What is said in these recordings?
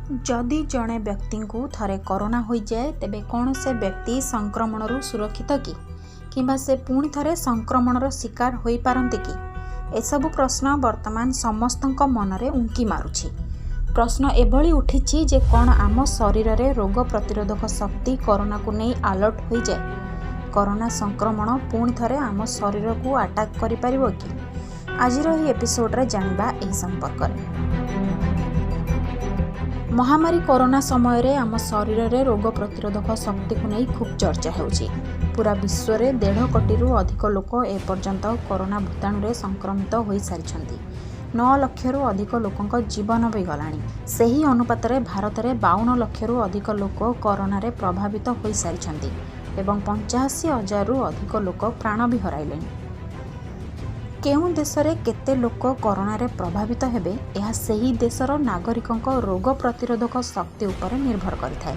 जदि जड़े व्यक्ति को थरे कोरोना हो जाए तेबे कौन से व्यक्ति संक्रमण सुरक्षित कि से पुणी थरे संक्रमण शिकार हो पारती कि एसबु प्रश्न वर्तमान समस्त मनरे उंकी मारुछि। प्रश्न एभली उठी जे कौन आम शरीर में रोग प्रतिरोधक शक्ति कोरोना को नहीं अलर्ट हो जाए, कोरोना संक्रमण पुणी थरे आम शरीर को अटैक करि परिबो कि? आज एपिसोड रे जानिबा एही संपर्क में। महामारी कोरोना समय रे आम शरीर में रोग प्रतिरोधक शक्ति को नहीं खूब चर्चा होउछि। पूरा विश्व में 1.5 कोटी अधिक लोक एपर्यंत कोरोना भूताणु रे संक्रमित हो सारी 9 लक्षरू अधिक लोकों जीवन भी गलानी। सही अनुपात रे भारत में 52 लक्षरू अधिक लोक कोरोना रे प्रभावित हो सारी एवं 85,000 अधिक लोक प्राण भी हराइले। केउं देश रे केते लोक कोरोना रे प्रभावित हेबे यह सही देशर नागरिकों रोग प्रतिरोधक शक्ति उपर निर्भर करिथाय।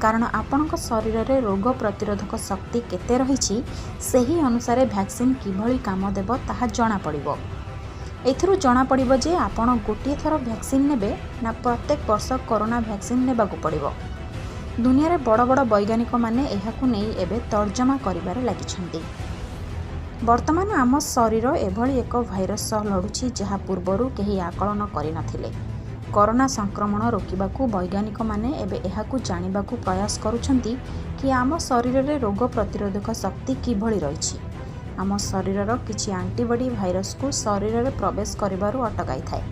कारण आपणक शरीर में रोग प्रतिरोधक शक्ति केते रहिछि सही अनुसार वैक्सीन किभली काम देबो ताहा जणा पड़िबो। एथिरु जणा पड़िबो जे आपण गोटिए थर वैक्सीन नेबे ना प्रत्येक वर्ष कोरोना वैक्सीन नेबाकू पड़िबो। दुनिया रे बड़ बड़ वैज्ञानिक माने एहाकू नै एबे तर्जमा करिबारे लागिछन्ति। वर्तमान आम शरीर एभली एक भाइरस सह लड़ुछि जहाँ पूर्वरु केही आकलन करिनथिले। कोरोना संक्रमण रोकिबाकू वैज्ञानिक माने एबे एहाकू जानिबाकू प्रयास करुछन्ति कि आम शरीर में रोग प्रतिरोधक शक्ति किभली रहिछि। आम शरीरर किछि एंटीबॉडी भाइरस को शरीर में प्रवेश करिबारु अटकाई थाए।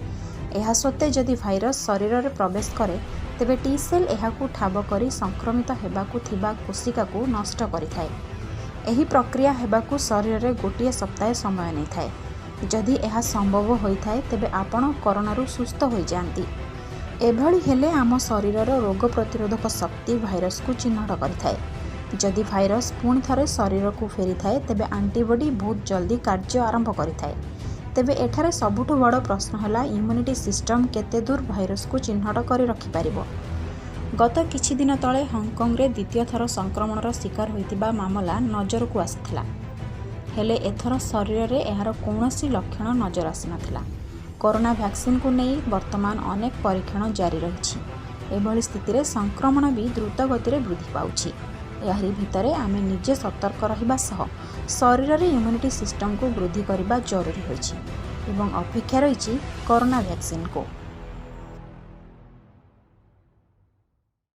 एहा सत्ते जदि भाइरस शरीर में प्रवेश करे तेबे टी सेल एहाकू ठाब करी संक्रमित हेबाकू थिबा कोशिका को नष्ट करिथाए। एही प्रक्रिया हेबाकू शरीर में गोटे सप्ताह समय नहीं थाए। जदि यह संभव होइथाए तेबे आपण कोरोनारू सुस्थ हो जाती। एभली हेले आम शरीरर रोग प्रतिरोधक शक्ति भाइरस को चिन्हट करिथाए। जदि भाइरस पुणी थरे शरीर को फेरी थाए तेबे एंटीबॉडी बहुत जल्दी कार्य आरंभ करिथाए। तेबे एठारे सबुठु बड़ प्रश्न है इम्यूनिटी सिस्टम केते दूर भाइरस को चिन्हट करि रखि पारिबो। गत किछि दिन तले हांगकांग रे द्वितीय थर संक्रमणर शिकार होइतिबा मामला नजर को आसिथिला। हेले एथर शरीर में यार कौनसी लक्षण नजर आसी नथिला। कोरोना वैक्सीन को नहीं वर्तमान अनेक परीक्षण जारी रही। एभली स्थिति रे संक्रमण भी द्रुत गति में वृद्धि पाउछि। यारी भितरे आमे निजे सतर्क रहिबा सह शरीर में इम्यूनिटी सिस्टम को वृद्धि करबा जरूरी होइछि एवं अपेक्षा रही कोरोना वैक्सीन को।